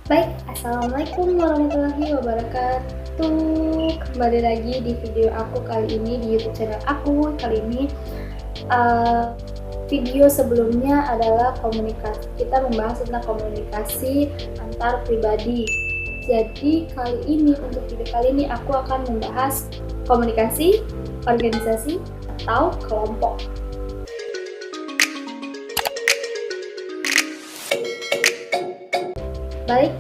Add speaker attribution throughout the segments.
Speaker 1: Baik, Assalamualaikum warahmatullahi wabarakatuh. Kembali lagi di video aku kali ini di YouTube channel aku. Kali ini video sebelumnya adalah komunikasi. Kita membahas tentang komunikasi antar pribadi. Jadi untuk video kali ini aku akan membahas komunikasi, organisasi, atau kelompok. Baik,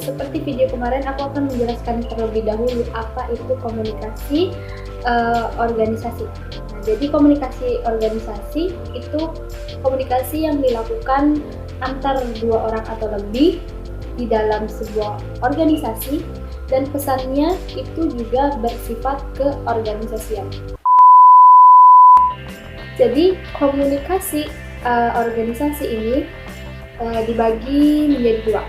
Speaker 1: seperti video kemarin aku akan menjelaskan terlebih dahulu apa itu komunikasi organisasi. Nah, jadi komunikasi organisasi itu komunikasi yang dilakukan antar dua orang atau lebih di dalam sebuah organisasi, dan pesannya itu juga bersifat keorganisasian. Jadi komunikasi organisasi ini dibagi menjadi dua.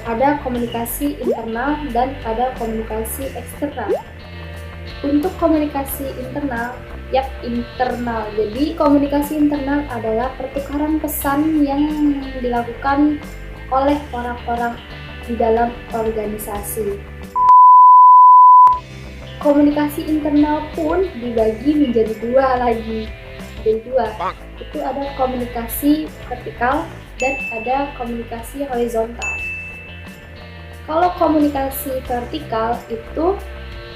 Speaker 1: Ada komunikasi internal dan ada komunikasi eksternal. Untuk komunikasi internal, Jadi komunikasi internal adalah pertukaran pesan yang dilakukan oleh orang-orang di dalam organisasi. Komunikasi internal pun dibagi menjadi dua lagi. Itu ada komunikasi vertikal dan ada komunikasi horizontal. Kalau komunikasi vertikal itu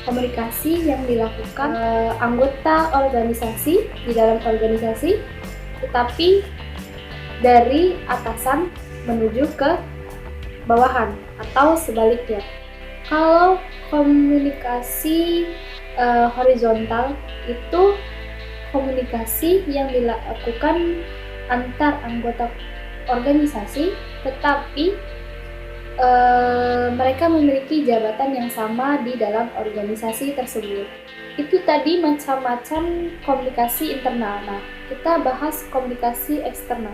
Speaker 1: komunikasi yang dilakukan anggota organisasi di dalam organisasi, tetapi dari atasan menuju ke bawahan atau sebaliknya. Kalau komunikasi horizontal itu komunikasi yang dilakukan antar anggota organisasi, tetapi mereka memiliki jabatan yang sama di dalam organisasi tersebut. Itu tadi macam-macam komunikasi internal. Nah, kita bahas komunikasi eksternal.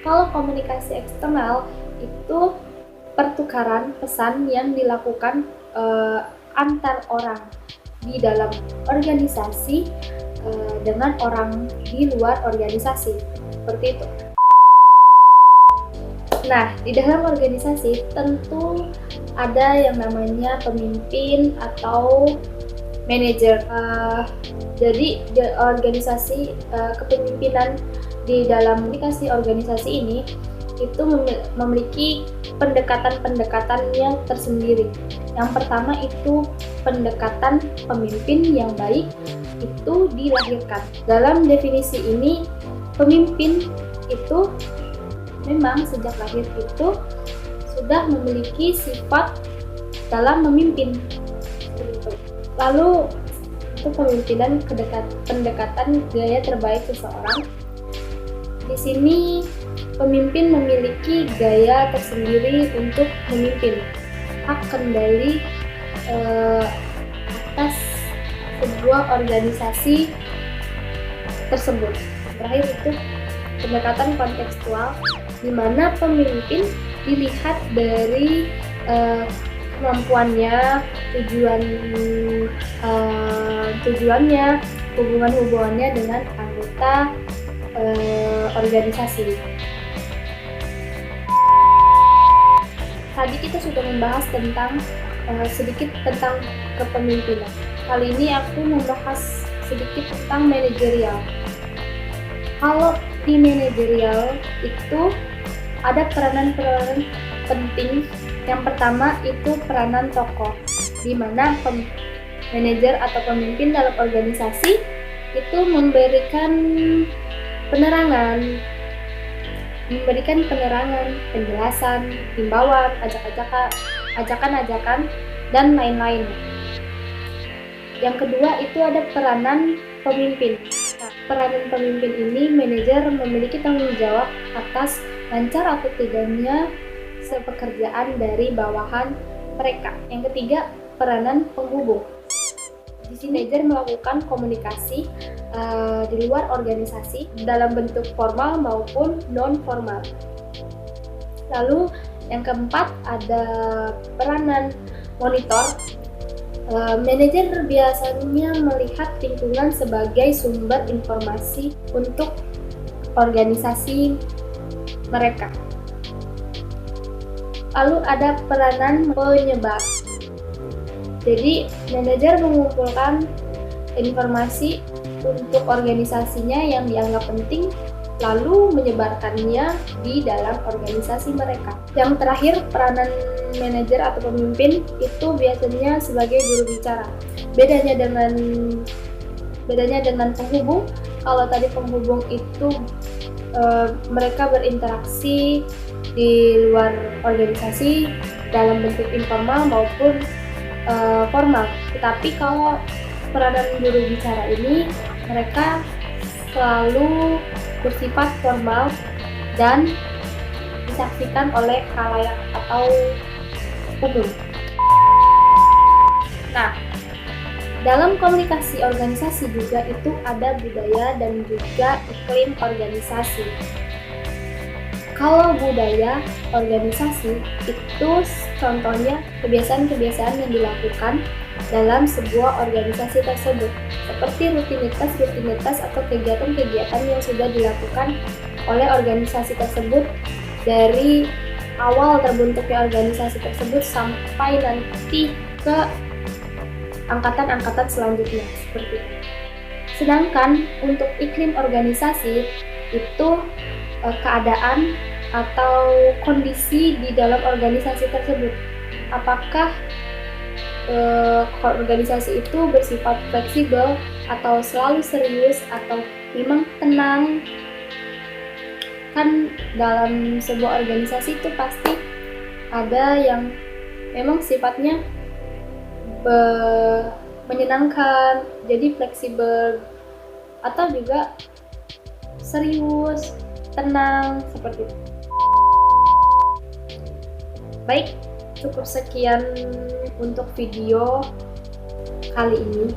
Speaker 1: Kalau komunikasi eksternal itu pertukaran pesan yang dilakukan antar orang di dalam organisasi dengan orang di luar organisasi, seperti itu. Nah, di dalam organisasi tentu ada yang namanya pemimpin atau manajer. Jadi organisasi kepemimpinan di dalam komunikasi organisasi ini itu memiliki pendekatan-pendekatan yang tersendiri. Yang pertama itu pendekatan pemimpin yang baik itu dilahirkan. Dalam definisi ini, pemimpin itu memang sejak lahir itu sudah memiliki sifat dalam memimpin. Lalu untuk pemimpinan pendekatan gaya terbaik seseorang. Di sini pemimpin memiliki gaya tersendiri untuk memimpin, hak kendali atas sebuah organisasi tersebut. Terakhir itu pendekatan kontekstual, di mana pemimpin dilihat dari kemampuannya, tujuannya, hubungannya dengan anggota organisasi. Tadi kita sudah membahas sedikit tentang kepemimpinan. Kali ini aku membahas sedikit tentang manajerial. Kalau di manajerial itu ada peranan-peranan penting. Yang pertama itu peranan tokoh, di mana manajer atau pemimpin dalam organisasi itu memberikan penerangan, penjelasan, himbauan, ajakan-ajakan, dan lain-lain. Yang kedua itu ada peranan pemimpin. Nah, peranan pemimpin ini manajer memiliki tanggung jawab atas lancar atau tidaknya pekerjaan dari bawahan mereka. Yang ketiga, peranan penghubung. Di sini manajer melakukan komunikasi di luar organisasi dalam bentuk formal maupun non formal. Lalu yang keempat ada peranan monitor. Manajer biasanya melihat lingkungan sebagai sumber informasi untuk organisasi mereka. Lalu ada peranan penyebar. Jadi manajer mengumpulkan informasi untuk organisasinya yang dianggap penting, lalu menyebarkannya di dalam organisasi mereka. Yang terakhir, peranan manajer atau pemimpin itu biasanya sebagai juru bicara. Bedanya dengan penghubung, kalau tadi penghubung itu mereka berinteraksi di luar organisasi dalam bentuk informal maupun formal. Tetapi kalau peranan juru bicara ini, mereka selalu bersifat formal dan disaksikan oleh khalayak atau umum. Nah, dalam komunikasi organisasi juga itu ada budaya dan juga iklim organisasi. Kalau budaya organisasi itu contohnya kebiasaan-kebiasaan yang dilakukan dalam sebuah organisasi tersebut, seperti rutinitas atau kegiatan-kegiatan yang sudah dilakukan oleh organisasi tersebut dari awal terbentuknya organisasi tersebut sampai nanti ke angkatan-angkatan selanjutnya seperti itu. Sedangkan untuk iklim organisasi itu keadaan atau kondisi di dalam organisasi tersebut. Apakah organisasi itu bersifat fleksibel atau selalu serius atau memang tenang? Kan dalam sebuah organisasi itu pasti ada yang memang sifatnya menyenangkan, jadi fleksibel, atau juga serius, tenang, seperti itu. Baik, cukup sekian untuk video kali ini.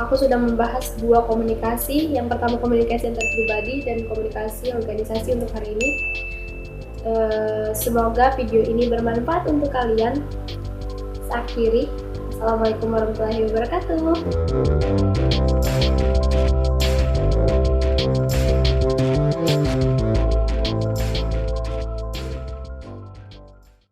Speaker 1: Aku sudah membahas dua komunikasi. Yang pertama komunikasi antar pribadi dan komunikasi organisasi untuk hari ini. Semoga video ini bermanfaat untuk kalian. Akhiri, Assalamualaikum warahmatullahi wabarakatuh.